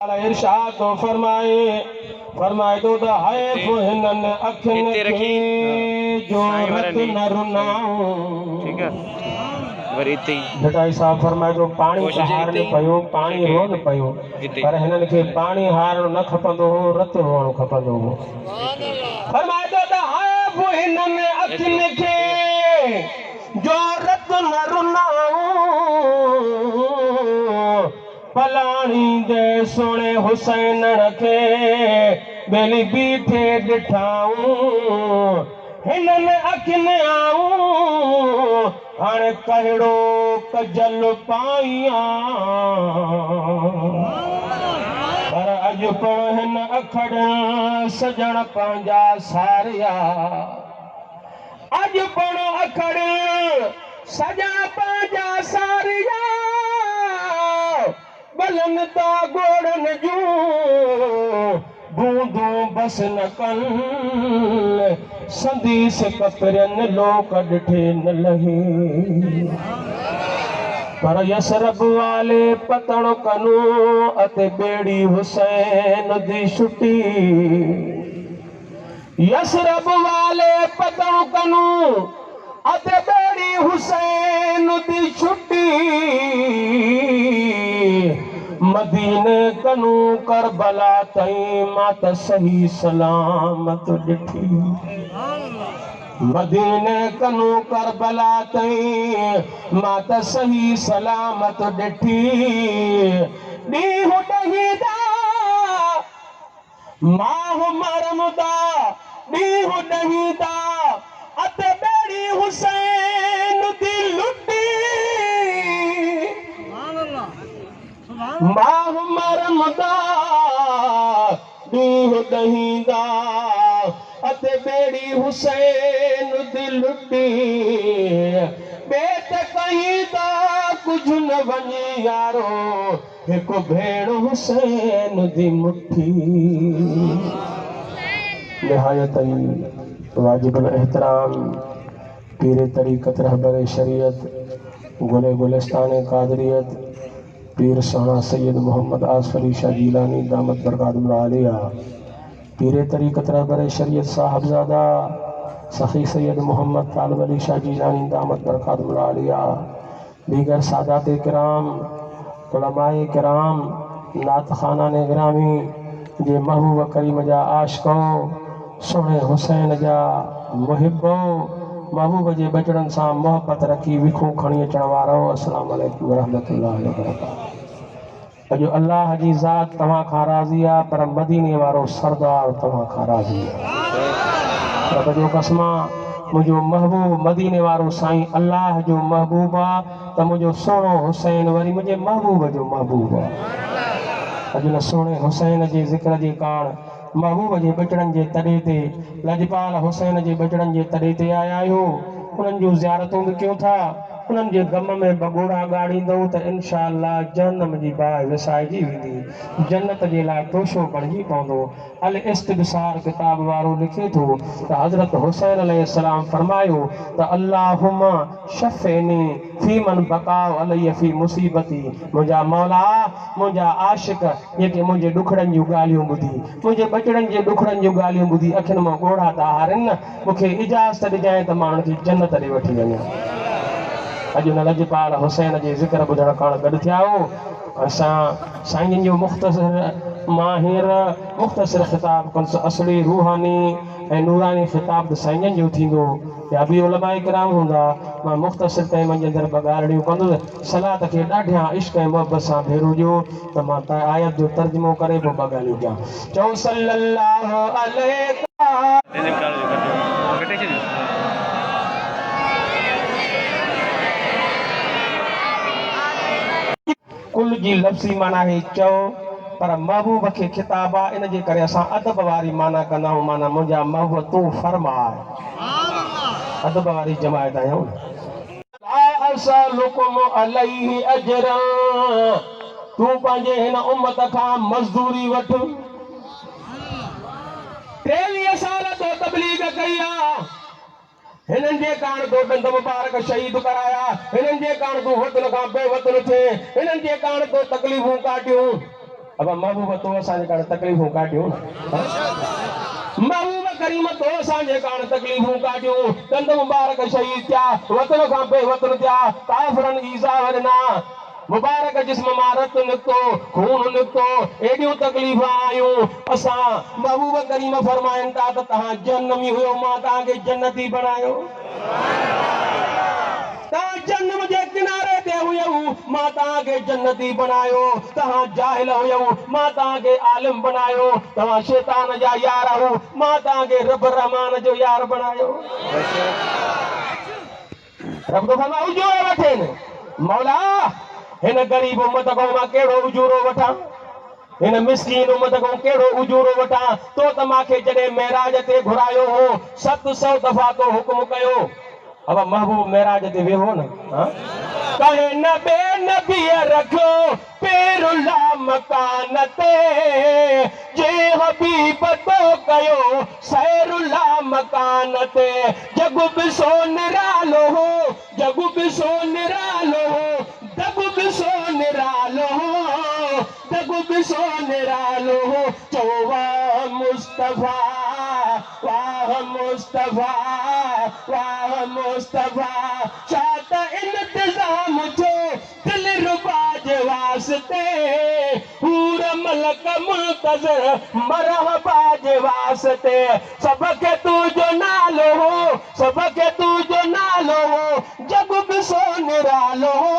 इरशाद तो फरमाए तो है हिनन अखिन के जो रत न रुनाऊं। ठीक है वरीती जटाई साहब फरमाए तो पानी हारण पयो पानी रोन पयो पर हिनन के पानी हारण न खपंदो हो रत रोण खपंदो हो। फरमाए तो है हिनन अखिन के जो रत न रुनाऊं। पलाणी दे सोने हुसैन के बेली बीठे दिठाऊं हिनन अखिन आऊं हाणे कहिड़ो कजल पाइयां पर अॼु पण हिन अखड़ सजण पंहिंजा सारिया अॼु पण अखड़ सजण पंहिंजा सारिया बलन ता गोड़न जूं बूंदूं बस न कन संदीस कपरन लोक ॾिठे न लही पर यसरब वाले पतण कनू अते बेड़ी हुसैन दी छुट्टी यसरब वाले पतण कनू अते बेड़ी हुसैन दी छुट्टी मदीने कनू करबला तई मात सही सलामत ॾिठी मदीने कनू करबला तई मात सही सलामत ॾिठी ॾींहुं ॾहींदा माह मरमदा ॾींहुं ॾहींदा अते बेड़ी हुसैन दी लुटी माह मरमदा ॾींहुं ॾहींदा अते बेड़ी हुसैन दी लुटी बेत कहीं ता कुझ न वञे यारो हिकु भेण हुसैन दी मुट्ठी। निहायत वाजिबुल एहतराम पीर तरीक़त रहबर शरीयत गुले गुलिस्तान कादरियत पीर साना सैयद मोहम्मद आसिफ अली शाह जीलानी दामत बरकातुहुल आलिया पीर तरीक़त रहबर शरीयत साहबजादा सखी सैयद मोहम्मद तालिब अली शाह जीलानी दामत बरकातुहुल आलिया दीगर सादात किराम उलमाए किराम नात खाना ने गिरामी जे महबूब करीम जा आशिको सोने हुसैन जा मुहिबो महबूब जे बचड़न सां मोहब्बत रखी विखो खणी अचण वारो अस्सलाम वालेकुम रहमतुल्लाहि व बरकातहू। अॼु अल्लाह जी ज़ात तव्हां खां राज़ी आहे पर मदीने वारो सरदार तव्हां खां राज़ी आहे। रब जो कसम मुंहिंजो महबूब मदीने वारो साईं अल्लाह जो महबूब आहे त मुंहिंजो सोनो हुसैन वरी मुंहिंजे महबूब जो महबूब आहे। अॼु न सोने हुसैन जे ज़िक्र जे कारण महबूब जे बचड़न जे तॾे ते लजपाल हुसैन जे बचड़न जे तॾे ते आया आहियूं उन्हनि जूं ज़ियारतूं बि कयूं था उन्हनि जे गम में बगोड़ा ॻाड़ींदव त इंशा अल्लाह जहन्नम जी बाहि विसाइजी वेंदी जन्नत जे लाइ तोशो बणिजी पवंदो। अल इस्तबसार किताब वारो लिखे थो त हज़रत हुसैन अलैहिस्सलाम फरमायो त अल्लाहुम्मा शफ़ेनी फी मन बकाउ अलैहि फी मुसीबती मुंहिंजा मौला मुंहिंजा आशिक जेके मुंहिंजे ॾुखड़नि जूं ॻाल्हियूं ॿुधी मुंहिंजे बचड़नि जे ॾुखड़नि जूं ॻाल्हियूं ॿुधी अखियुनि मां ॻोढ़ा था हारनि मूंखे इजाज़त ॾिजांइ त मां उनखे जन्नत ॾे वठी वञा। अॼु न लजपाल हुसैन जे ज़िक्र ॿुधण कारणि गॾु थिया हो असां साईं जो मुख़्तसिर मां हींअर मुख़्तसिर ख़िताब कंदुसि असली रूहानी ऐं नूरानी ख़िताब त साईं जो थींदो या बि उलमाए किराम हूंदा मां मुख़्तसिर टाइम जे अंदरि ॿ ॻाल्हियूं कंदुसि सलात खे ॾाढियां इश्क ऐं मोहबत सां भेरूजो त मां आयत जो तर्जुमो करे पोइ ॿ ॻाल्हियूं ॾियां चओ सल्लल्लाहु अलैहि कुल जी लफ़्ज़ी माना है चओ पर महबूब खे खिताब आहे इन जे करे असां अदब वारी माना कंदा आहियूं माना मुंहिंजा महबूब तूं फरमाए अदब वारी जमायत आहियूं। तूं पंहिंजे हिन उम्मत खां मज़दूरी वठ 23 साल तो तबलीग कई आहे हिनन जे कारण तो दंद मुबारक शहीद कराया हिनन जे कारण तो वतन का बेवतन थे हिनन जे कारण तो तकलीफूं काटियूं अब महबूब तो असांजे कारण तकलीफ़ूं काटियूं महबूब करीम तो असांजे कारण तकलीफ़ूं काटियूं दंद मुबारक शहीद थिया वतन खां बेवतन थिया काफ़िरनि ईज़ा वरना मुबारक जिस्म मां रत निकितो खून निकितो एॾियूं तकलीफ़ आयूं असां महबूब करीम फरमाइनि था त तव्हां जन्नमी हुयो मां तव्हांखे जन्नती बणायो तव्हां जन्म जे किनारे ते हुयव मां तव्हांखे जन्नती बणायो तव्हां जाहिल हुयव मां तव्हांखे आलिम बणायो तव्हां शैतान जा यार आहियो मां तव्हांखे रब रहमान जो यार बणायो रब तो फरमाए उजूरो वठेनि मौला हिन ग़रीब उम्मत खां मां कहिड़ो उजूरो वठां हिन मिस्कीन उम्मत खां कहिड़ो उजूरो वठां तो त मूंखे जॾहिं मेराज ते घुरायो हो 700 दफ़ा तो हुकुम कयो अब महबूब मेराज ते वेहो न कहे न बे नबी रखो पेरुला मकान ते जे हबीब तो कयो सैरुला मकान ते जग बि सो निरालो हो जग बि सो निरालो हो जग बि सो निरालो हो जग बि सो निरालो हो चौवा मुस्तफा वाह मुस्तफा वाह मुस्तफा चात इंतजाम जो दिल रुबा जे वास्ते पूर मलक मुंतज़र मरहबा जे वास्ते सबके तू जो नालो हो सबके तू जो नालो हो जग बि सो निरालो हो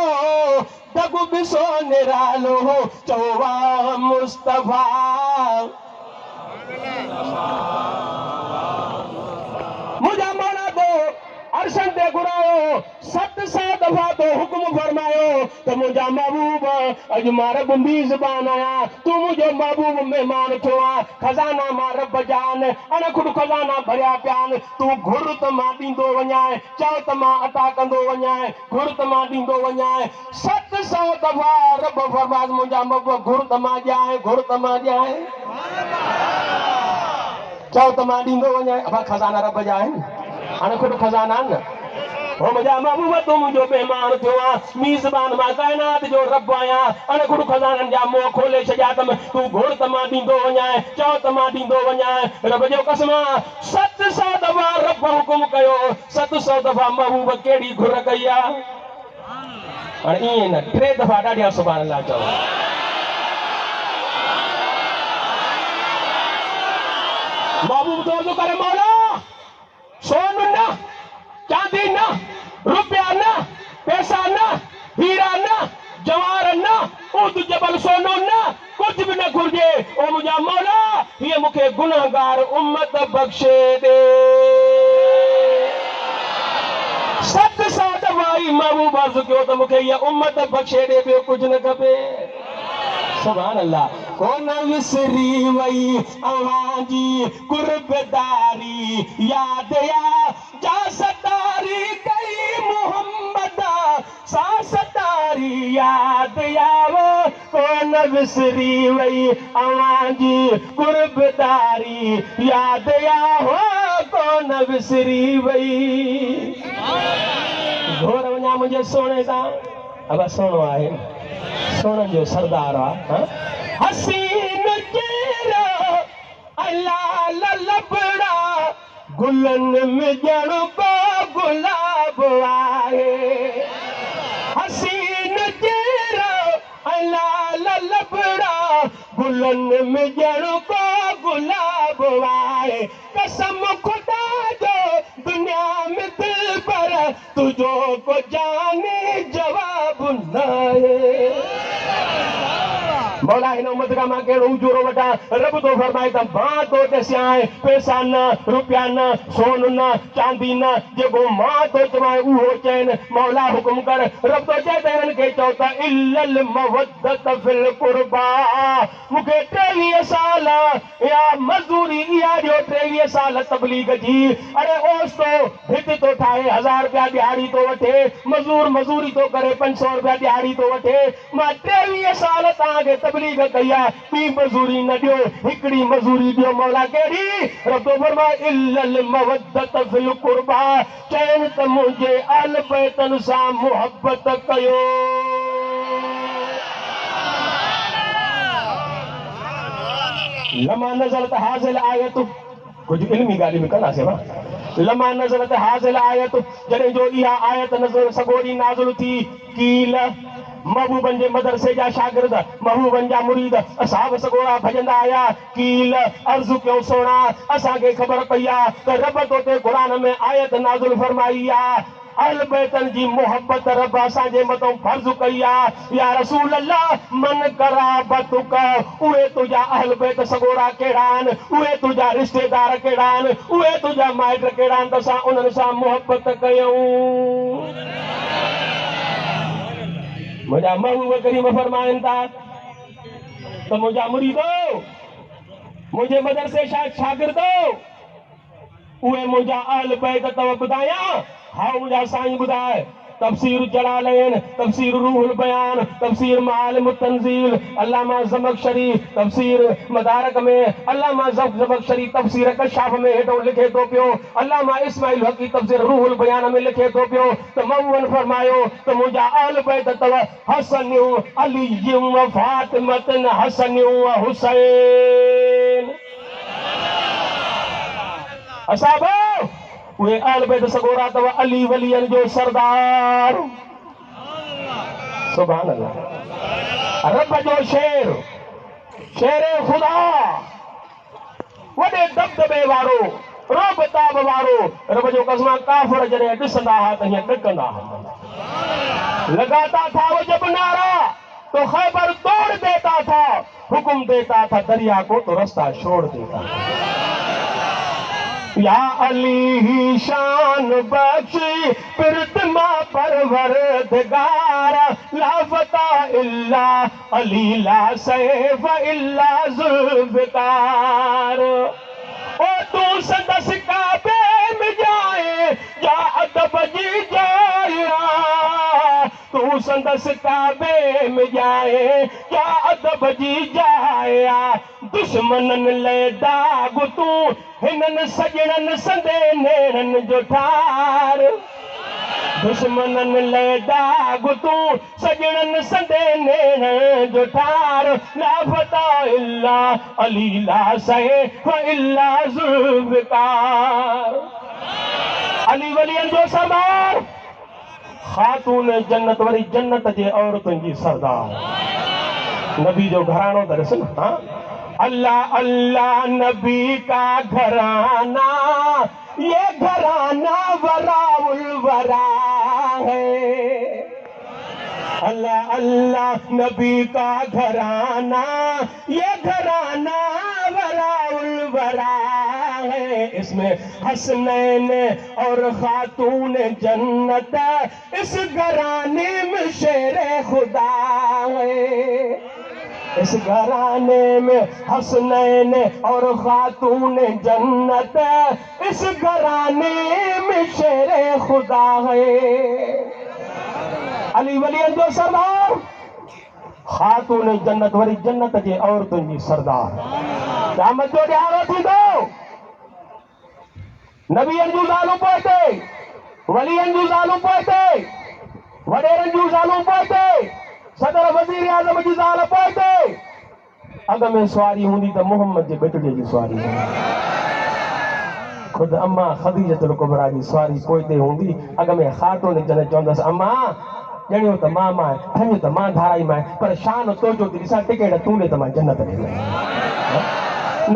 जग बि सो निरालो हो चौवा मुस्तफा मुझा मौला को अर्शन ते घुरायो 700 दफ़ा तो हुकुम फरमायो त मुझा महबूब अॼु मां रब मीज़बान आहियां तू मुंहिंजो महबूब महिमान थियो आहे खज़ाना मां रब जा आहिनि अणखुट खज़ाना भरिया पिया आहिनि तूं घुर त मां ॾींदो वञाए चओ त मां अता कंदो वञाए घुर त मां ॾींदो वञाए 700 दफ़ा रब फरमाए मुंहिंजा महबूब घुर त मां ॾियां घुर त मां ॾियां चओ त मां ॾींदो वञाए अब खज़ाना रब जा आहिनि अणखुट खज़ाना आहिनि हो मुंहिंजा महबूब तूं मुंहिंजो महिमान थियो आहे मीज़बान मां काइनात जो रब आहियां अणखुट खज़ाननि जा मुंहं खोले छॾिया त तूं घुर त मां ॾींदो वञाए चओ त मां ॾींदो वञाए रब जो कसम 700 दफ़ा रब हुकुम कयो 700 दफ़ा महबूब कहिड़ी घुर कई आहे हाणे ईअं न 3 दफ़ा ॾाढिया सुभाणे अल्लाह चओ महबूब तो अर्ज़ु करे मौला सोन न चांदी न रुपया न पैसा न हीरा न जवाहर न उद जबल सोनो न कुछ भी न घुर्जे ओ मुंहिंजा मौला ये मूंखे गुनहगार उम्मत बख़्शे दे 700 दफ़ा ई महबूब अर्ज़ु कयो त मूंखे इहा उम्मत बख़्शे दे ॿियो कुझु न खपे सुभान अल्लाह कोन विसरी वई अव्हांजी कुर्बदारी याद या जा सतारी कई मोहम्मद सा सतारी याद यावो कोन विसरी वई अव्हांजी कुर्बदारी याद या हो कोन विसरी वई घोर वञा मुंहिंजे सोने सां अब सोनो आहे सोन जो सरदार आहे हसीन चेहरो लाल लबड़ा गुलन में जड़ को गुलाब आए हसीन चेहरो लाल लबड़ा गुलन में जड़ को गुलाब आए कसम खुदा जो दुनिया में दिल पर तुझो को जाने जवाब नाए मौला हिन उम्मत का मां कहिड़ो उजूरो वठां रब तो फरमाए त मां तो ॾिसां पैसा न रुपया न सोन न चांदी न जेको मां तो चवां उहो चइनि मौला हुकुम कर रब तो चए त हिननि खे चओ त इल्लल मवद्दत फिल कुर्बा मूंखे 23 साल या मज़दूरी इहा ॾियो 23 साल तबलीग जी अरे ओस तो भित तो ठाहे 1000 रुपया दिहाड़ी तो वठे मज़दूर मज़दूरी तो करे 500 रुपया दिहाड़ी तो वठे मां 23 साल तव्हांखे तबलीग कई आहे ॿी मज़दूरी न ॾियो हिकिड़ी मज़दूरी ॾियो मौला कहिड़ी रब फरमाए इल्लल मवद्दत फिल कुर्बा चइनि त मुंहिंजे अहल बैतनि सां मुहबत कयो लमा नज़लत हाज़िल आयत कुछ इल्मी ॻाल्हि बि कंदासीं मां लमा नज़लत हाज़िल आयत जॾहिं जो इहा आयत नज़र सगोरी नाज़िल थी कील महबूबन जे मदरसे जा शागिर्द महबूबन जा मुरीद असाब सगोरा भॼंदा आया कील अर्ज़ु कयो सोना असांखे ख़बर पई आहे त रब तोते क़ुरान में आयत नाज़िल फरमाई आहे अहल बैतन जी मोहब्बत रब असांजे मथां फर्ज़ कई आहे या रसूल अल्लाह मन कराबतुक उहे तुंहिंजा अहल बैत सगोरा कहिड़ा आहिनि उहे तुंहिंजा रिश्तेदार कहिड़ा आहिनि उहे तुंहिंजा माइट कहिड़ा आहिनि त असां उन्हनि सां मोहब्बत कयूं मुंहिंजा महबूब करीम फरमाइनि था त मुंहिंजा मुरीदो मुंहिंजे मदरसे शागिर्दो उहे मुंहिंजा अहल बैत अथव ॿुधायां हा मुंहिंजा साईं ॿुधाए तफ़सीर जलालैन तफ़सीर रूहुल बयान तफ़सीर मालिम तंज़ील अल्लामा ज़मख़शरी तफ़सीर मदारक में अल्लामा ज़मख़शरी तफ़सीर कशाफ में हेठो लिखे थो पियो अल्लामा इस्माइल हक़ी तफ़सीर रूहुल बयान में लिखे थो पियो त महबूबन फरमायो त मुंहिंजा अहल बैत अथव हसनियूं अलीयूं व फातिमतन हसनियूं व हुसैन असाबो उहे अहल बैत सगोरा अथव अली वलियन जो सरदार सुभान अल्लाह रब जो शेर शेरे खुदा वॾे दबदबे वारो रोब ताब वारो रब जो कसम काफ़िर जॾहिं ॾिसंदा हुआ त हीअं ॾकंदा हुआ लगाता था वो जब नारा तो खैबर तोड़ देता था हुक्म देता था दरिया को तो रास्ता छोड़ देता या अली ही शान बख्शी प्रितमा परवरदिगार ला फता इल्ला अली ला सैफ इल्ला जुल्फ़िकार ओ तू संदस काबे में जाए या अदब जी जाया तू संदस काबे में जाए या अदब जी जाया दुश्मनन ले दाग तू हिनन सजणन संदे नेरन जो ठार दुश्मनन ले दाग तू सजणन संदे नेरन जो ठार ला फता इल्ला अली ला सैफ इल्ला जुल्फ़िकार अली वलियन जो सरदार खातून जन्नत वरी जन्नत जे औरतुनि जी सरदार नबी जो घरानो त ॾिस न हाँ अल्लाह अल्लाह नबी का घराना ये घराना वराउल वरा है अल्लाह अल्लाह नबी का घराना ये घराना वराउल वरा है इसमें हसनैन और खातून जन्नत इस घराने में शेर खुदा है इस घराने में हसनैन और खातून जन्नत इस घराने में शेर खुदा है अली वलियन जो सरदार खातून जन्नत वरी जन्नत जे औरतुनि जी सरदार क़यामत जो ॾियारो थींदो नबियन जूं ज़ालूं पोइते वलियन जूं ज़ालूं पोइते वॾेरनि जूं ज़ालूं पोइते सदर वज़ीर आज़म जी ज़ाल पोइते अॻ में सुवारी हूंदी त मोहम्मद जे ॿिटड़े जी सुवारी ख़ुदि अम्मा ख़दीजतुल कुबरा जी सुवारी पोइते हूंदी अॻ में खातून जन्नत चवंदसि अम्मा ॼणियो त मां ठञ त मां धाराई मां पर शान तुंहिंजो थी ॾिसां टिकेट तूं ॾे त मां जन्नत ॾे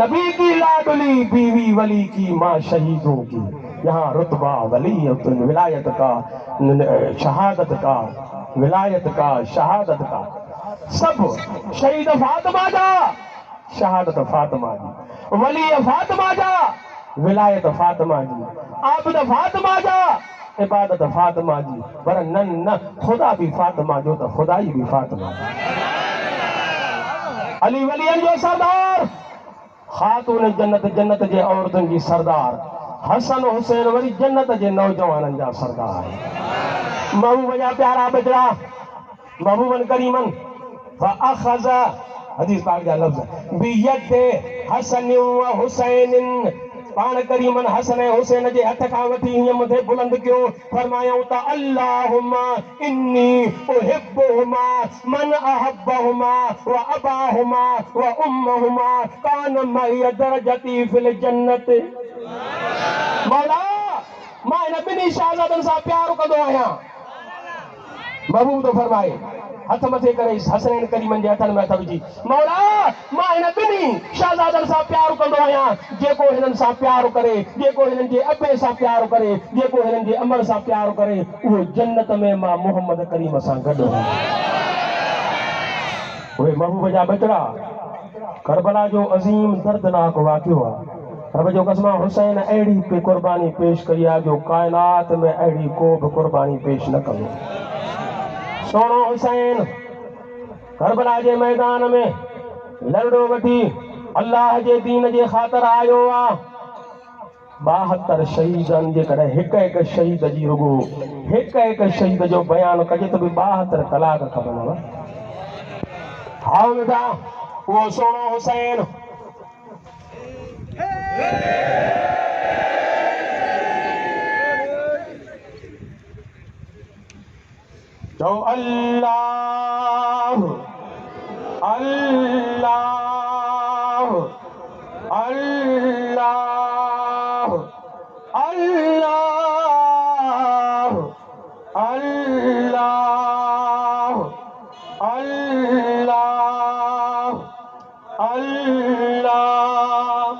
नबी की लाडली बीवी वली की माँ शहीदों की यहाँ रुतबा वलीयत विलायत का शहादत का विलायत का शहादत का सब शहीद फातिमा जा शहादत फातिमा जी वली फातिमा जा विलायत फातिमा जी आबिद फातिमा जा इबादत फातिमा जी पर न खुदा भी फातिमा जो तो खुदाई भी फातिमा अली वलियन जो सरदार खातून जन्नत जन्नत जे औरतुनि जी सरदार हसन हुसैन वरी जन्नत जे नौजवाननि जा सरदार महबूब जा प्यारा बिजड़ा महबूबन करीमन फअखज़ हदीस पाक जा लफ्ज़ बियद हसन व हुसैन پان کریمن حسن حسین جے ہتھ کھا وٹھی ہیئں مدھے بلند کیوں فرمایوں تا اللہم انی احبہما من احبہما و اباہما و امہما کان معی درجتی فی الجنت مولا ماں ان بنی شہزادن سا پیار کدو آیا محبوب تو فرمائے ہتھ متھے کرے حسنین کریمن جے ہتھن میں تھوجی مولا ماں ان بنی شہزادن سا پیار کندو آیا جے کو ہنن سا پیار کرے جے کو ہنن جے ابے سا پیار کرے جے کو ہنن جے امر سا پیار کرے وہ جنت میں ماں محمد کریم سا گڈ وہ محبوب جا بچڑا کربلا جو عظیم دردناک واقعہ رب جو قسمہ حسین ایڑی پہ قربانی پیش کریا جو کائنات میں ایڑی کو بھی قربانی پیش نہ کرو سونو حسین کربلا جے میدان میں لڑو وٹی اللہ جے دین جے خاطر آیو آ 72 شہیدن جے کڑے ہک ہک شہید جی رگو ہک ہک شہید جو بیان کجے تو بھی 72 کلاک کھبن ہاں دا وہ سونو حسین تو اللہ اللہ اللہ اللہ اللہ اللہ اللہ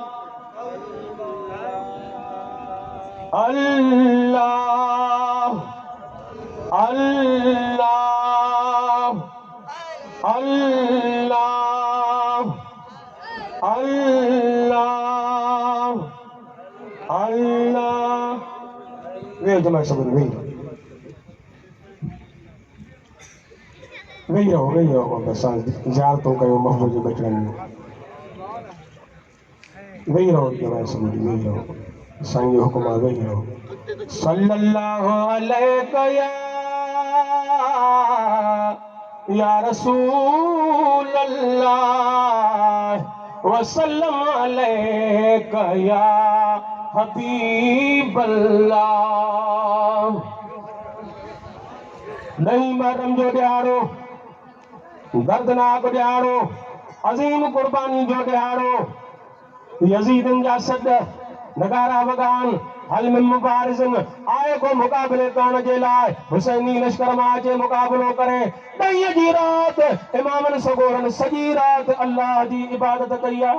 اللہ اللہ اللہ اللہ اللہ وے جمع صبر وہی رہو بس زیارتوں کا محبوب جی بچڑن وہی رہو جمع صبر وہی رہو سائیں حکم وہی رہو صلی اللہ علیہ یا رسول اللہ وسلم علیک یا حبیب اللہ نہیں محرم جو ڈیارو دردناک ڈیارو عظیم قربانی جو ڈیارو یزیدن جا صد نگارہ وگان حلم مبارزن آئے کو مقابلے کان جے لائے حسینی لشکر ماچے مقابلوں کرے دہی جی رات امامن سگورن سجی رات اللہ جی عبادت کریا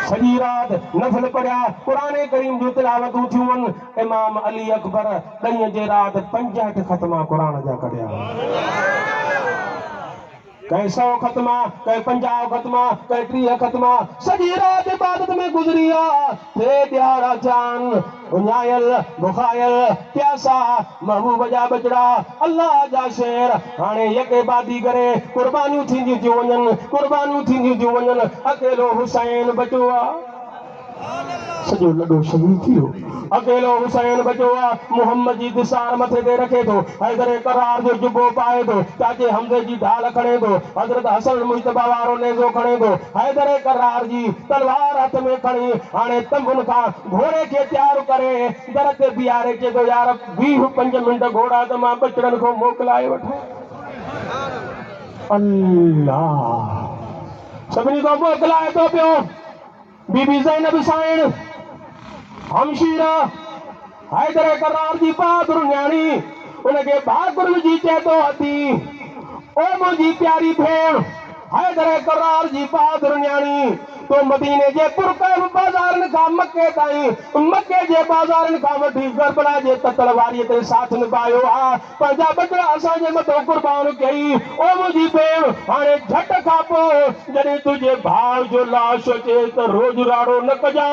سجی رات نفل پڑیا قرآن کریم جو تلاوت اٹھیون امام علی اکبر دہی جی رات 65 ختمہ قرآن جا کریا کہیں 100 ختمہ کہیں 50 ختمہ کہیں 30 ختمہ سجی رات عبادت میں گزریا تھے دیارا جان انیائل بخائل پیاسا محبوب جا بچڑا اللہ جا شیر آنے یک عبادی کرے قربانیوں تھی جو ونجن قربانیوں تھی جو ونجن اکیلو حسین بچوا سجو لڈو شہید تھیو اکیلو حسین بچوا محمد جی دسار متھے دے رکھے تو حیدر قرار جو جبو پائے تو چاچے حمزے جی ڈھال کھڑے تو حضرت حسن مجتبہ وارو نیزو کھڑے تو حیدر قرار جی تلوار ہاتھ میں کھڑی آنے تمبن کا گھوڑے کے تیار کرے درت بیارے کے تو یار 20 منٹ گھوڑا تو ماں بچڑن کو موکلائے وٹھے اللہ سبنی کو موکلائے تو پیو بی بی زینب سائن ہمشیرہ حیدر قرار جی بہادر نیانی انہیں کے بہادر جی چیتو ہتی او مجھے پیاری بھیڑ حیدر قرار جی بہادر نیانی تو مدینے جے پرکب بازارن کا مکے تائیں مکے جے بازارن کا وٹھی کربلا جے تلواریت ساتھ نبایو آ پنجا بچڑا اساں جے متو قربان کئی او مجھے بھیڑ ہانے جھٹ کھاپو جنہیں تجھے بھاؤ جو لاش چے تو روز راڑو نہ کجا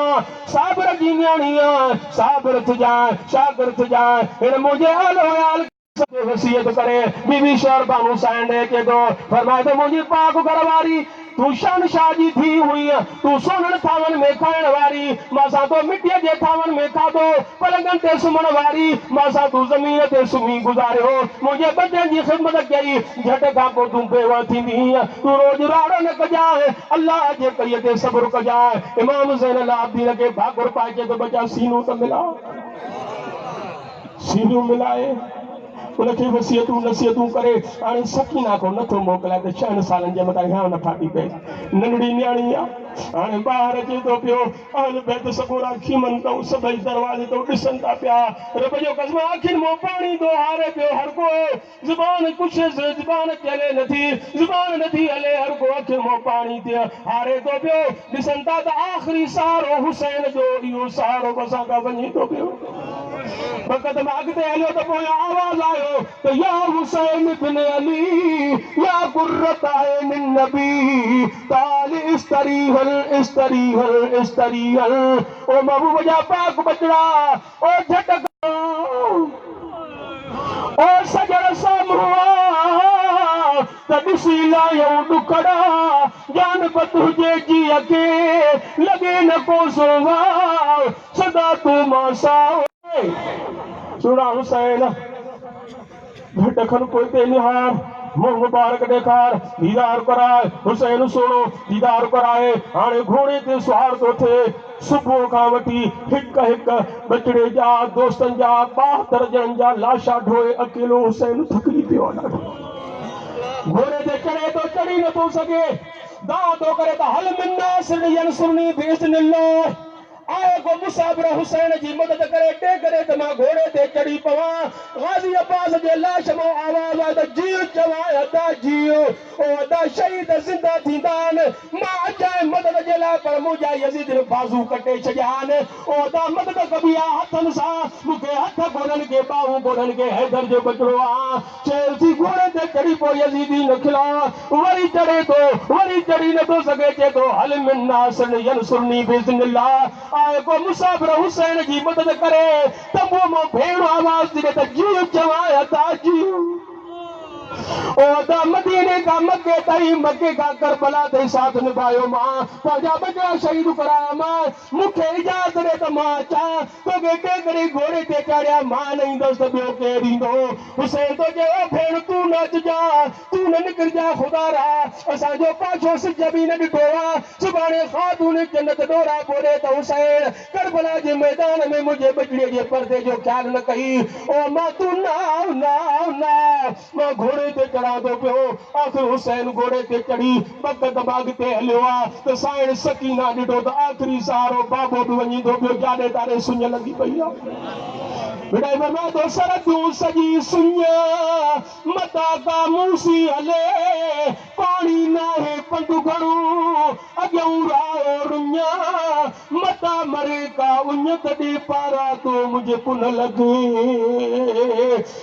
صابر جی نیانیاں صابر تھ جائیں شاگر تھ جائیں ان مجھے آل وصیت کرے بی بی شور بانو سائنڈے کے دو فرمائے تو مجھے پاک گھرواری तू शहनशाह जी थी हुई तू सोनन थावन में खाइण वारी मासा तो मिट्टीअ जे थावन में खाधो पलंगनि ते सुम्हण वारी मासा तू ज़मीन ते सुम्ही गुज़ारियो मुंहिंजे बचनि जी ख़िदमत कई झट खां पोइ तूं बेवा थींदी तू रोज़ राड़ो न कजांइ अल्लाह जे कईअ ते सब्र कजांइ इमाम ज़ैनुल आबिदीन खे भाकुर पाइजे तो बचा सीनू त मिला सीनू मिलाए उनखे वसियतूं नसीहतूं करे हाणे सकीना को नथो मोकिलाए त 6 सालनि जे मथां हियां नथा थी पए नंढड़ी न्याणी आहे हाणे ॿाहिरि अचे थो पियो अहल बैत सॻोरा खीमनि अथऊं सभई दरवाज़े तो ॾिसनि था पिया रब जो कसम अखियुनि मां पाणी थो हारे पियो हर को ज़ुबान कुझु ज़ुबान चले नथी ज़ुबान नथी हले हर को अखियुनि मां पाणी थी हारे थो पियो ॾिसनि था त आख़िरी सहारो हुसैन जो इहो सहारो असां खां वञे थो पियो वक़्त में अॻिते हलियो त पोइ आवाज़ आयो त या हुसैन बिन अली या कुर्रत ऐनिन नबी ताल इस्तरीहल इस्तरीहल इस्तरीहल ओ महबूब जा पाक बचड़ा ओ झटक ओ सजर सामरुआ त ॾिसी लायूं ॾुकड़ा जान पत हुजे जीअ खे लॻे न को सोवा सदा तूं मां सां सुना हुसैन घट खन कोई ते निहार मुंह मुबारक ॾेखार दीदार कराए हुसैन सुणो दीदार कराए हाणे घोड़े ते सुवार थो थिए सुबुह खां वठी हिकु हिकु बचड़े जा दोस्तनि जा 72 ॼणनि जा लाशा ढोए अकेलो हुसैन थकिजी पियो आहे ॾाढो घोड़े ते चढ़े थो चढ़ी नथो सघे दाव थो करे त हल मिन्ना सिर यनसुरनी बिइज़्निल्लाह आए को मुसाबिर हुसैन जी मदद करे टे करे त मां घोड़े ते चढ़ी पवां गाज़ी अब्बास जे लाश मां आवाज़ आहे त जीउ चवां अदा जीउ ओ अदा शहीद ज़िंदा थींदा आहिनि मां अचां मदद जे लाइ पर मुंहिंजा यज़ीद बाज़ू कटे छॾिया आहिनि ओ अदा मदद कबी आहे हथनि सां मूंखे हथ गोॾनि खे ॿाहूं गोॾनि खे हैदर जो बचिड़ो आहे चयो थी घोड़े ते चढ़ी पोइ यज़ीदी न खिला वरी चढ़े थो वरी चढ़ी नथो सघे चए थो हल मिन नासिर यनसुरनी बिइज़्निल्लाह आए को मुसाफिर हुसैन जी मदद करे तंबू मां भेण आवाज़ ॾिने त जीउ चवां अदा जीउ ओ अदा मदीने का मक्के ताईं मक्के का करबला ते साथ निभायो मां पंहिंजा बचड़ा शहीद कराया मां मूंखे इजाज़त ॾे त मां अचां तोखे टेकड़ी घोड़े ते चढ़िया मां न ईंदुसि त ॿियो केरु ईंदो हुसैन तो चयो भेण तूं न अचिजा तूं न निकिरजा ख़ुदा रा असांजो पाछो सिज बि न ॾिठो आहे सुभाणे ख़ातून जन्नत ॾोरा ॿोड़े त हुसैन करबला जे मैदान में मुंहिंजे बचड़े जे पर्दे जो ख़्यालु न कई ओ मां तूं न मां घोड़े ते चढ़ा थो पियो आख़िर हुसैन घोड़े ते चढ़ी वक़्त बाग ते हलियो आहे त साइण सकीना ॾिठो त आख़िरी सहारो बाबो बि वञी थो पियो जाॾे तारे सुञ लॻी पई आहे विॾाई बर्बाद तो सरदूं सजी सुञ मता का मूसी हले पाणी नाहे पंधु घणो अॻियां रायो रुञा मता मरे का उञ तॾहिं पारा तो मुंहिंजे पुन लॻे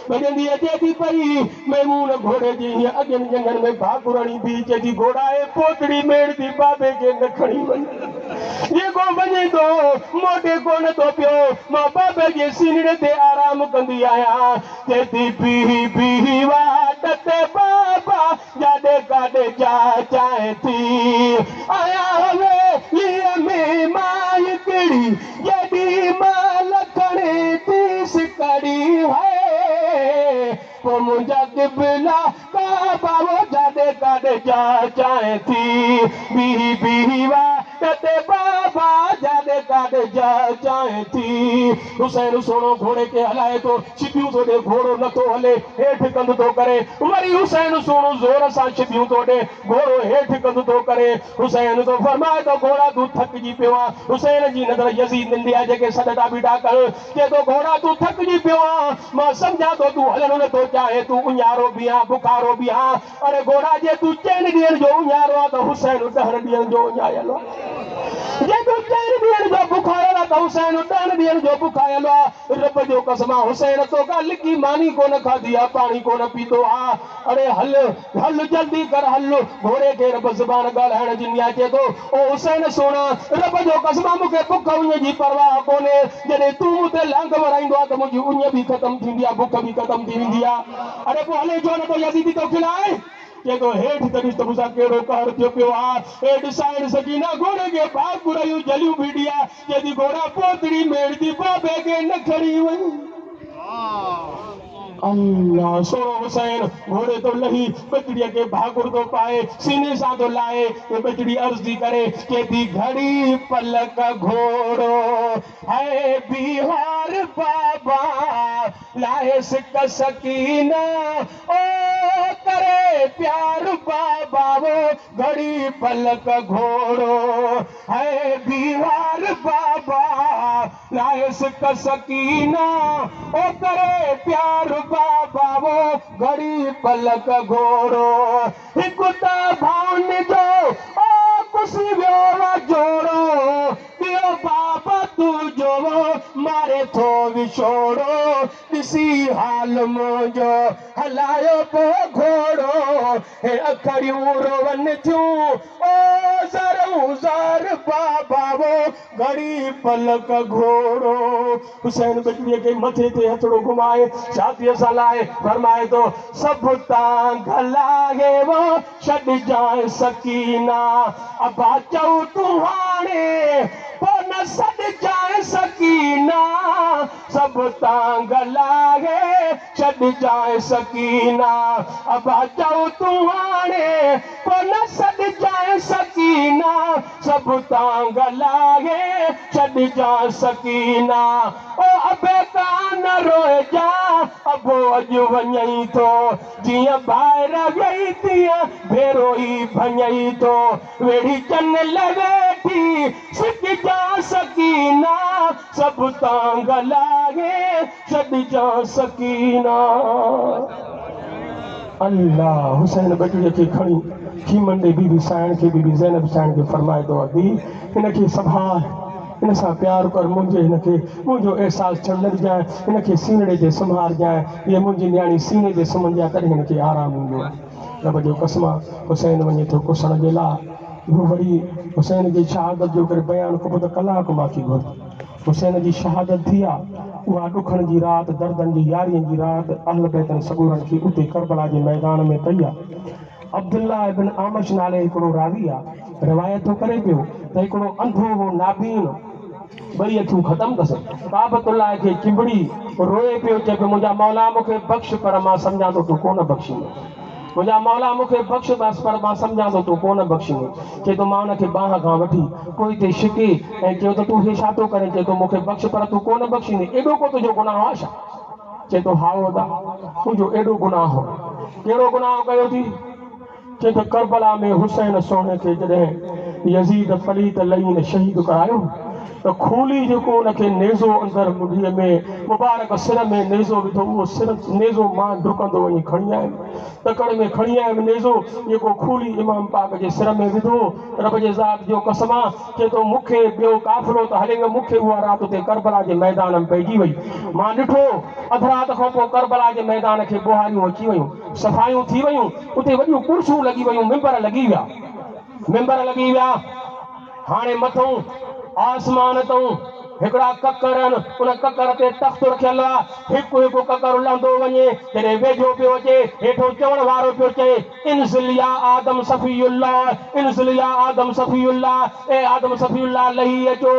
भॼंदी अचे थी पई मैमून घोड़े जी हीअं अॻियनि जंगनि में भाकुरणी बि चए थी घोड़ाए पोतड़ी मेड़ थी बाबे खे न खणी वञ जेको वञे थो मोटे कोन थो पियो मां बाबे जे सीनड़े ते आराम कंदी आहियां चए थी बीही वाट ते बाबा जाॾे काॾे जा चाहे थी आया हवेलीअ में मां हिकिड़ी जॾहिं मां लखणे थी सिकड़ी है पोइ मुंहिंजा क़िबला काबा वो जाॾे काॾे जा चाहे थी बीही वाट ते बाबा जाॾे काॾे जा चाहे थी हुसैन सोनो घोड़े खे हलाए थो छिपियूं थो ॾे घोड़ो नथो हले हेठि कंधु थो करे वरी हुसैन सोनो ज़ोर सां छिपियूं थो ॾे घोड़ो हेठि कंधु थो करे हुसैन तो फरमाए थो घोड़ा तूं थकिजी पियो आहे हुसैन जी नज़र यज़ीद इंडिया जेके सॾा बीठा कर चए थो घोड़ा तूं थकिजी पियो आहे मां सम्झां थो तूं हलणो नथो चाहे तूं उञारो बि आहे बुखारो बि आहे अरे घोड़ा जे तूं 4 ॾींहंनि जो उञारो आहे त हुसैन 10 ॾींहंनि जो उञायल आहे जे तूं 4 ॾींहंनि जो बुखारियल आहे त हुसैन 10 ॾींहंनि जो बुखारियल आहे रब जो कसम हुसैन तो का लिकी मानी कोन खाधी आहे पाणी कोन पीतो आहे अरे हल हल जल्दी कर हल घोड़े खे रब ज़बान ॻाल्हाइण जी निया चए थो ओ हुसैन सोना रब जो कसम मूंखे बुख उञ जी परवाह कोन्हे जॾहिं तूं मूंते लांग वराईंदो आहे त मुंहिंजी उञ बि ख़तमु थींदी आहे बुख बि ख़तमु थी वेंदी आहे अरे पोइ हले छो नथो यज़ीदी तो खिलाए चए थो हेठि त ॾिस त मूंसां कहिड़ो कहर थियो पियो आहे। हेठि साइड सकीना घोड़े खे भाग घुरायूं जलियूं बीठिया चए थी घोड़ा पोतड़ी मेड़दी बाबे खे न खणी वई। अल्लाह सोरो हुसैन घोड़े तो लही बचड़ीअ खे भाकुर तो पाए सीने सां तो लाए। ये बचड़ी अर्ज़ थी करे के थी घड़ी पलक घोड़ो है बिहार बाबा लाए सिक सकीना ओ करे प्यार बाबा वो घड़ी पलक घोड़ो है बिहार बाबा लाए सिक सकीना ओ करे प्यार बाबा वो घड़ी पलक घोड़ो हिकु त भाउन जो ओ कुसी वियो जोड़ो ॿियो बाबा तुंहिंजो मारे थो विछोड़ो ॾिसी हाल मुंहिंजो हलायो पियो घोड़ो हे अखड़ियूं रोवन थियूं ओ ज़रूं ज़र बाबा वो घड़ी पलक घोड़ो। हुसैन बचड़ीअ खे मथे ते हथड़ो घुमाए छातीअ सां लाए फरमाए थो सभु तां घलाए वो छॾजांइ सकीना अबा चऊं तूं हाणे पोइ न छॾजांइ सकीना सभु तां घलाए छॾजांइ सकीना अबा चऊं तूं हाणे पोइ न छॾजांइ सकीना सभु तां घलाए छॾजांइ सकीना ओ अबे कान रोइजा अबो अॼु वञई थो जीअं ॿाहिरि वेही तीअं भेरो ई भञई थो वेड़ी चन लवेठी सिकजांइ सकीना सभु तां घलाए छॾजांइ सकीना। अल्लाह हुसैन बचड़ीअ खे खणी खीमंडे बीबी साइण खे बीबी ज़ैनब साइण खे फरमाए थो अदी हिनखे संभाल हिन सां प्यार कर मुंहिंजे हिनखे मुंहिंजो अहसासु छॾ लॻजांइ हिनखे सीनड़े ते संभालजांइ हीअ मुंहिंजी न्याणी सीने ते सुम्हंदी आहे तॾहिं हिनखे आरामु ईंदो आहे। रब जो कसम हुसैन वञे थो कुसण जे लाइ इहो वरी हुसैन जी शहादत जो करे बयानु कबो त कलाक माफ़ी घुरिजे। हुसैन जी शहादत थी आहे उहा ॾुखनि जी राति दर्दनि जी यारीअ जी राति अहल बैतनि सगूरनि खे उते करबला जे मैदान में कई आहे। अब्दुल्ला इब्न आमश नाले हिकिड़ो रावी आहे रिवायत थो करे पियो त हिकिड़ो अंधो हो नाबीन ॿई अखियूं ख़तमु अथसि काबतुल्लाह खे चिंबड़ी रोए पियो चए पियो मुंहिंजा मौला मूंखे बख़्श पर मां सम्झां थो तूं कोन बख़्शींदो मुंहिंजा मौला मूंखे बख़्श बसि पर मां सम्झां थो तूं कोन बख़्शींदो। चए थो मां हुनखे बाहि खां वठी पोइ हिते छिके ऐं चयो त तूं हे छा थो करे चए थो मूंखे बख़्श पर तूं कोन बख़्शींदे एॾो को तुंहिंजो गुनाह आहे छा। चए थो हा होदा मुंहिंजो एॾो गुनाह हो। कहिड़ो गुनाह कयो थी चए त करबला में हुसैन सोणे खे जॾहिं यज़ीद पलीत लईन शहीद करायो त खूली जेको उनखे नेज़ो अंदरि मुंडीअ में मुबारक सिर में नेज़ो विधो उहो सिर नेज़ो मां डुकंदो वञी खणी आयुमि तकड़ में खणी आयुमि नेज़ो जेको खूली इमाम पाक जे सिर में विधो रब जे ज़ात जो कसम आहे चए थो मूंखे ॿियो काफ़िलो त हले वियो मूंखे उहा राति उते करबला जे मैदान में पइजी वई मां ॾिठो अध राति खां पोइ करबला जे मैदान खे ॿोहारियूं अची वयूं सफ़ाइयूं थी वयूं उते वॾियूं कुर्सियूं लॻी वयूं मिंबर लॻी विया हाणे मथां आसमान तां हिकिड़ा ककर आहिनि उन ककर ते तख़्त रखियल आहे हिकु हिकु ककर लहंदो वञे जॾहिं वेझो पियो अचे हेठो चवण वारो पियो चए इंज़िल या आदम सफ़ीउल्लाह इंज़िल या आदम सफ़ीउल्लाह ए आदम सफ़ीउल्लाह लही अचो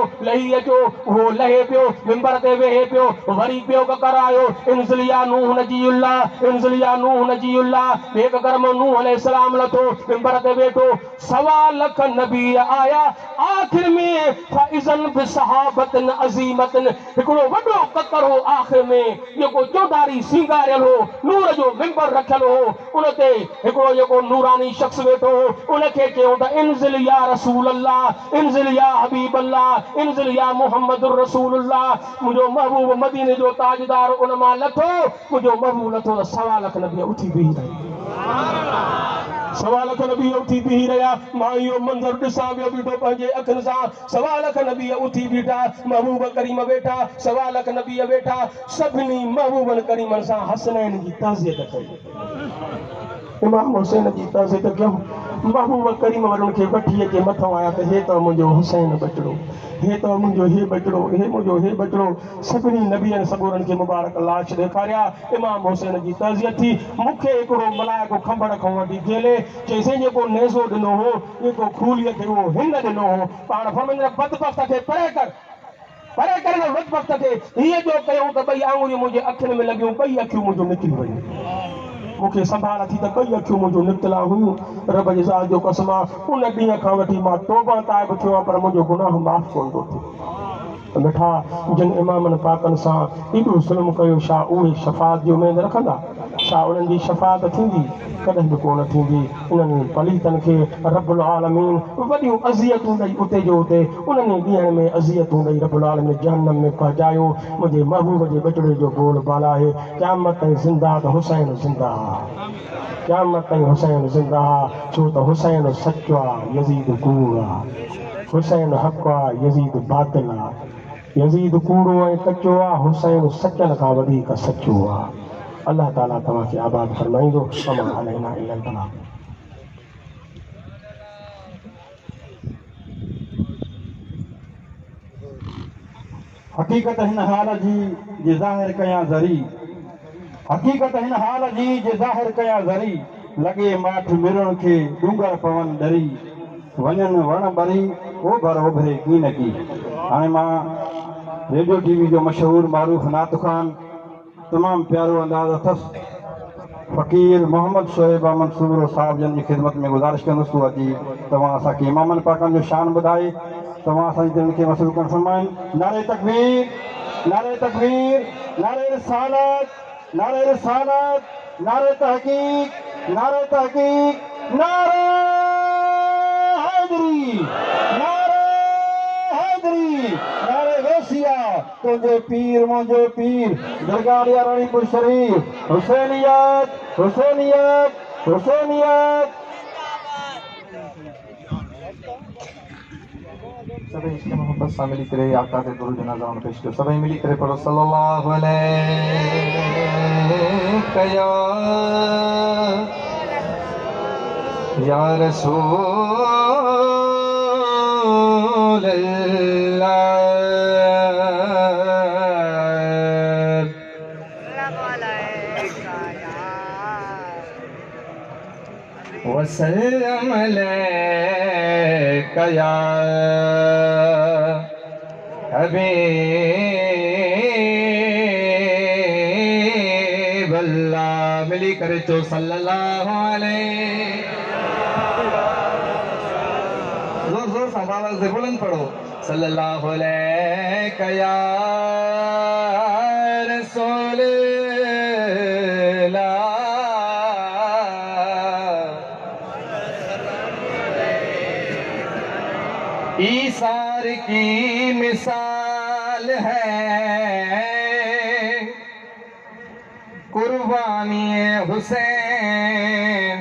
उहो लहे पियो मिंबर ते वेहे पियो वरी ॿियो ककर आयो इंज़िल या नूह नजीउल्लाह इंज़िल या नूह नजीउल्लाह ॿिए ककर में नूह अलैहिस्सलाम लथो मिंबर ते वेठो 1.25 लख नबी आया आख़िर में फ़ाइज़न बिसहाबतन अज़ीमतन हिकिड़ो वॾो ककर हो आख़िर में जेको चौधारी सिंगारियल हो नूर जो मिंबर रखियल हो उन ते हिकिड़ो जेको नूरानी शख़्स वेठो हो उनखे चयो त इंज़िल या रसूल अल्लाह इंज़िल या हबीब अल्लाह इंज़िल या मुहम्मदुर रसूलुल्लाह मुंहिंजो महबूब मदीने जो ताजदार उन मां लथो मुंहिंजो महबूब लथो त 1.25 लख नबी उथी बीही रहिया 1.25 लख नबी उथी बीही रहिया मां इहो मंज़र ॾिसां पियो बीठो पंहिंजे अखियुनि सां 1.25 लख नबी उथी बीठा महबूब करीम वेठा 1.25 लख नबी वेठा सभिनी महबूबनि करीमनि सां हसनैन जी ताज़ियत कई इमाम हुसैन जी ताज़ियत कयूं महबूब करीम वरुण खे वठी अचे मथां आया त हे त मुंहिंजो हुसैन बचड़ो, हे त मुंहिंजो हे बचड़ो, हे मुंहिंजो हे बचड़ो। सभिनी नबियनि सबूरनि खे मुबारक लाश ॾेखारिया। इमाम हुसैन जी तज़ियत थी। मूंखे हिकिड़ो मलाइको खंभड़ खां वठी खेले चईं जेको नेज़ो ॾिनो हो, जेको खूलीअ खे उहो हिन ॾिनो हो, पाण फरमाईंदा बदबख़्त खे परे कर न बदबख़्त खे। हीअ जो कयूं त ॿई आङुरियूं मुंहिंजे अखियुनि में लॻियूं, ॿई अखियूं मुंहिंजो निकिरी वयूं। मूंखे संभाल थी त ॿई अखियूं मुंहिंजो निकितला हुयूं। रब जे ज़ात जो कसम आहे, उन ॾींहं खां वठी मां तौबा ताइब थियो आहे, पर मुंहिंजो गुनाह माफ़ कोन थो थिए। मिठा जिन इमामनि पाकनि सां एॾो ज़ुल्म कयो, छा उहे शफ़ाअत जी उमेद रखंदा? छा उन्हनि जी शफ़ाअत थींदी? कॾहिं बि कोन थींदी। इन्हनि पलीतनि खे रब्बुल आलमीन वॾियूं अज़ियतूं ॾेई उते जो उते उन्हनि ॾींहंनि में अज़ियतूं ॾेई रब्बुल आलमीन जहन्नम में पहुचायो। मुंहिंजे महबूब जे बचड़े जो बोल बाला आहे, क़यामत ताईं ज़िंदा त हुसैन ज़िंदा, क़यामत ताईं हुसैन ज़िंदा। छो त हुसैन सचो आहे, यज़ीद कूड़ आहे। हुसैन हक़ आहे, यज़ीद बातिल आहे। यज़ीद कूड़ो ऐं कचो आहे, हुसैन सचनि खां वधीक सचो आहे। अल्लाह ताला तव्हांखे आबाद फरमाईंदो। अमा अलैना इल्लल बलाग। हक़ीक़त हिन हाल जी जे ज़ाहिर कयां ज़री, हक़ीक़त हिन हाल जी जे ज़ाहिर कयां ज़री, लॻे माठ मिरण खे डूंगर पवन डरी, वञनि वण भरी ओ भर ओभरे की न की। हाणे मां रेडियो टीवी जो मशहूरु मारूफ़ नात ख़ान, तमामु प्यारो अंदाज़ अथसि, फ़क़ीर मोहम्मद शोएब मंसूर साहिब जन जी ख़िदमत में गुज़ारिश कंदुसि तूं अची तव्हां असांखे इमामनि पाकनि जो शान ॿुधाए, तव्हां असांजी दिलि खे मसरूफ़ करणु फ़रमाइनि। नारे तकबीर, नारे तकबीर, नारे रिसालत, नारे रिसालत, नारे तहक़ीक़, नारे तहक़ीक़, नारे हैदरी, नारे हैदरी, नारे गौसिया। तुंहिंजो पीर मुंहिंजो पीर, दरगाह राणीपुर शरीफ, हुसैनियत, हुसैनियत, हुसैनियत। सभी इश्क़ मोहब्बत सां मिली करे आका ते दुरूद जनाज़ा में पेश कयो। सभी मिली करे पढ़ो सल्लल्लाहु अलैहि या रसूल अल्लाह वसल्लम अलैका या हबीब अल्लाह। मिली करे चो सल्लल्लाहु अलैहि। जोर जोर से आवाज से बुलंद पढ़ो सल्लल्लाहु अलैका या रसूल अल्लाह। ईसार की मिसाल है कुर्बानी हुसैन,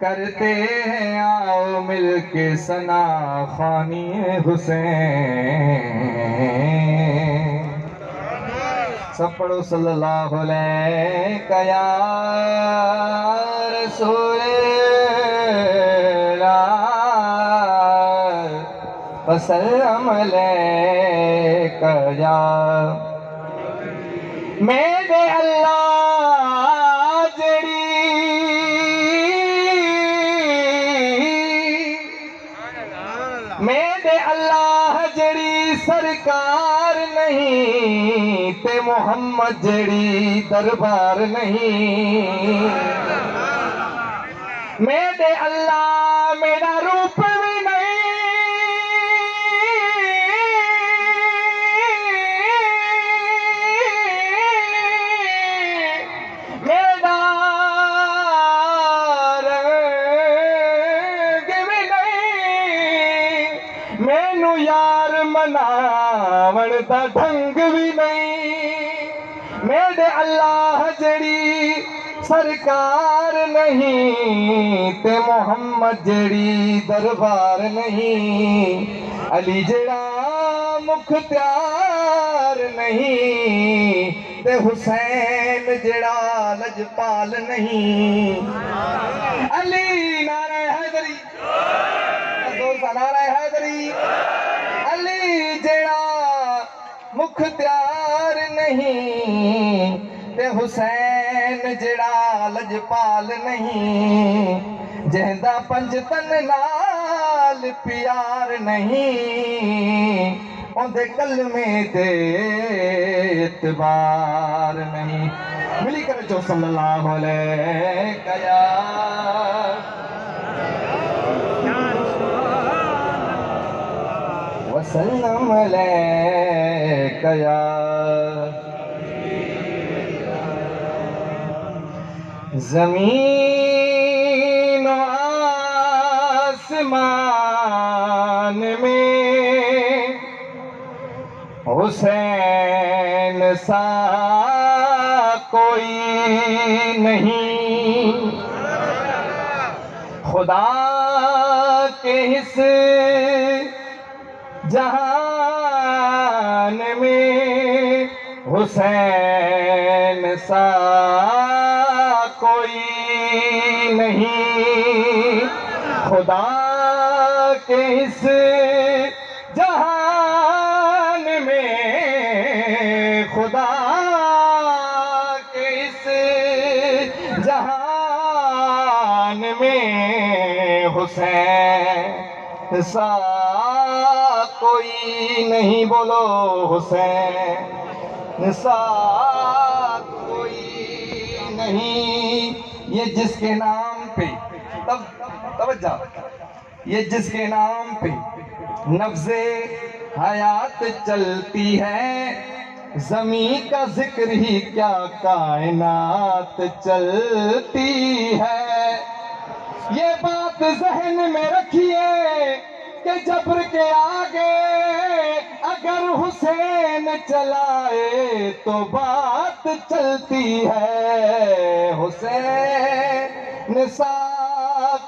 करते हैं आओ मिलके सना खानी हुसैन। सब पढ़ो सल्लल्लाहु अलैहि या रसूल वसल्लम अलैका या। मेरे अल्लाह जड़ी मेरे अल्लाह जड़ी सरकार नहीं ते मोहम्मद जड़ी दरबार नहीं। मेरे अल्लाह मेरा रूप भी मैनू यार मनावण दा ढंग भी नहीं। मेरे अल्लाह जड़ी सरकार नहीं ते मोहम्मद जड़ी दरबार नहीं। अली जड़ा मुख्तियार नहीं ते हुसैन जड़ा लजपाल नहीं। अली नारे سا نعرہ حیدری علی جڑا مختار نہیں تے حسین جڑا لجپال نہیں جہندا پنجتن نال پیار نہیں اندے کلمے تے اعتبار نہیں ملی کر جو صلی اللہ علیہ وسلم علیہ یا زمین و آسمان میں حسین سا کوئی نہیں خدا کے اس جہان میں حسین سا کوئی نہیں خدا کے اس جہان میں خدا کے اس جہان میں حسین سا کوئی نہیں بولو حسین سا کوئی نہیں یہ جس کے نام پہ توجہ یہ جس کے نام پہ نبض حیات چلتی ہے زمین کا ذکر ہی کیا کائنات چلتی ہے یہ بات ذہن میں رکھیے کہ جبر کے آگے اگر حسین چلائے تو بات چلتی ہے حسین سا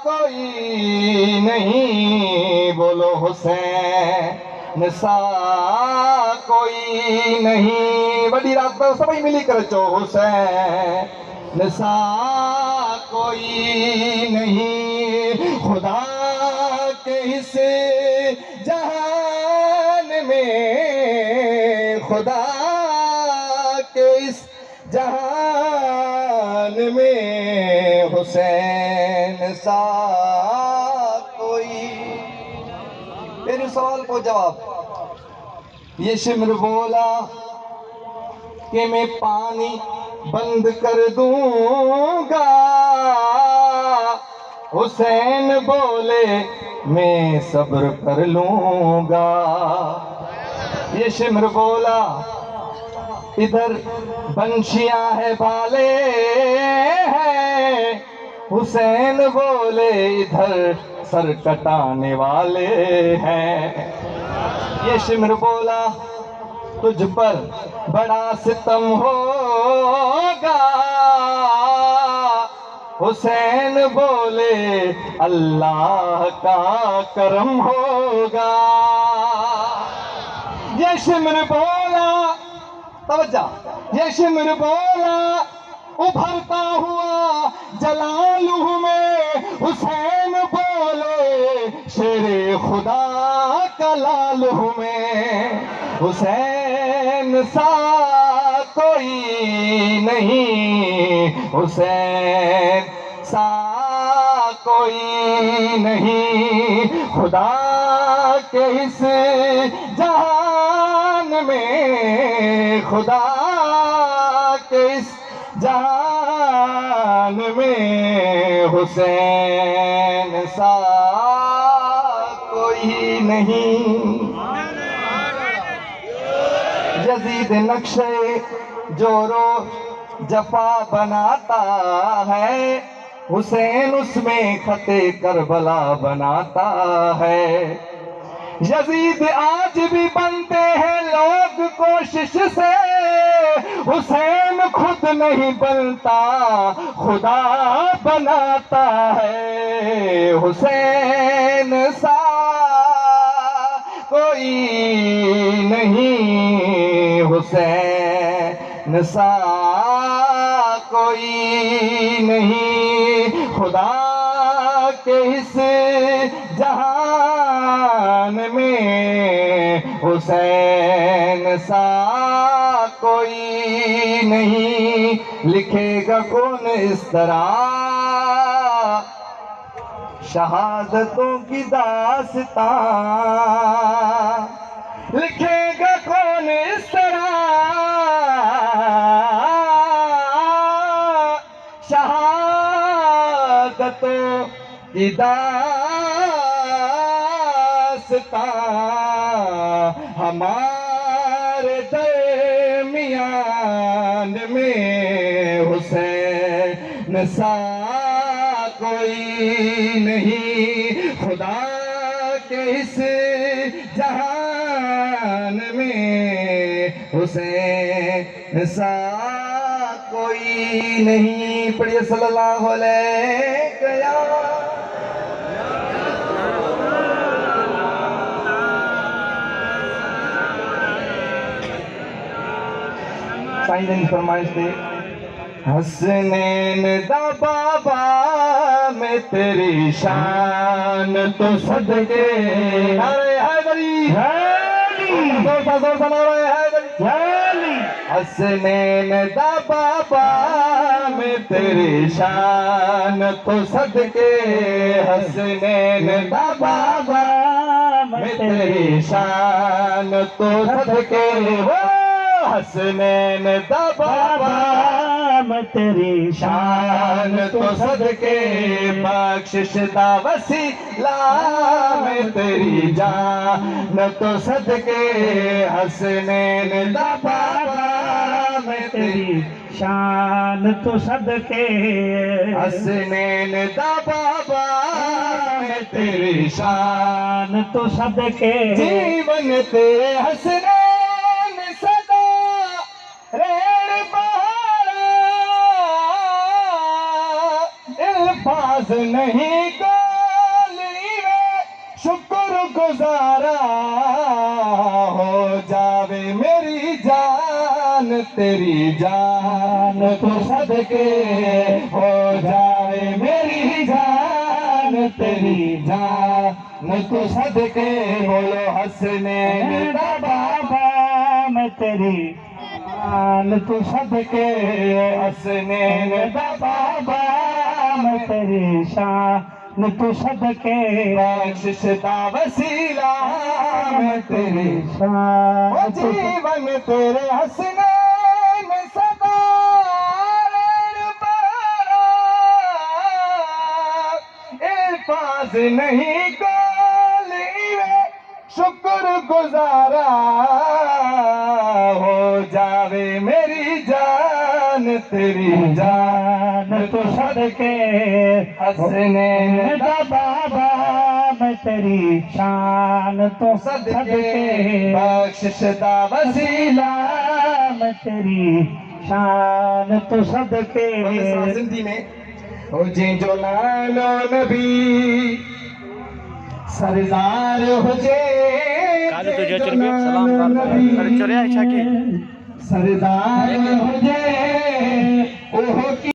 کوئی نہیں بولو حسین سا کوئی نہیں بڑی رات پر سبھی ملی کر چو حسین سا کوئی نہیں خدا کے اس جہان میں خدا کے اس جہان میں حسین سا کوئی میرے سوال کو جواب یہ شمر بولا کہ میں پانی بند کر دوں گا حسین بولے میں صبر کر لوں گا یہ شمر بولا ادھر بنشیاں ہے بالے ہیں حسین بولے ادھر سر کٹانے والے ہیں یہ شمر بولا تجھ پر بڑا ستم ہوگا حسین بولے اللہ کا کرم ہوگا یہ شمر بولا توجہ یہ شمر بولا ابھرتا ہوا جلالہ میں حسین بولے شیر خدا کا لالہ میں حسین سا کوئی نہیں حسین سا کوئی نہیں خدا کے اس جہان میں خدا کے اس جہان میں حسین سا کوئی نہیں یزید نقشے جورو جفا بناتا ہے حسین اس میں خط کربلا بناتا ہے یزید آج بھی بنتے ہیں لوگ کوشش سے حسین خود نہیں بنتا خدا بناتا ہے حسین سا کوئی نہیں حسین سا کوئی نہیں خدا کے اس جہان حسین سا کوئی نہیں لکھے گا کون اس طرح شہادتوں کی داستان لکھے گا کون اس طرح شہادتوں کی داستان ہمارے درمیان میں حسین سا کوئی نہیں خدا کے اس جہان میں حسین سا کوئی نہیں پڑھیے صلی اللہ علیہ وسلم سائن فرمائش دے حسنین دا بابا میں تیری شان تو صدقے نعرہ حیدری زور سا نعرہ حیدری حسنین دا بابا میں تیری شان تو صدقے حسنین دا بابا میں تیری شان تو صدقے حسنین دا بابا میں تیری شان تو صدقے بخشش دا وسیلہ میں تیری جان تو صدقے حسنین دا بابا میں تیری شان تو صدقے حسنین دا بابا میں تیری شان تو صدقے جیون تیرے حسنین صدا ریڑ بہارا الفاظ نہیں گالی میں شکر گزارا ہو جاوے میری جان تیری جان تو صدقے ہو جاوے میری جان تیری جان تو صدقے بولو حسنین دا بابا میں تیری شان تو صدقے حسنین دا بابا میں تیری شان تو صدقے بخشش دا وسیلہ میں تیری شان تو جیون تیرے حسنین صدا ریڑ بہارا الفاظ نہیں گالی میں شکر گزارا ہو جاوے میری جان تیری جان تو صدقے حسنین دا بابا میں تیری شان تو صدقے بخشش دا وسیلہ میں تیری شان تو صدقے سندھی میں او جن جو نالو نبی سردار ہوجے قاعدة تجاچر میں سلام کر چوریا عشاء کے سردار ہوجے اوہ کی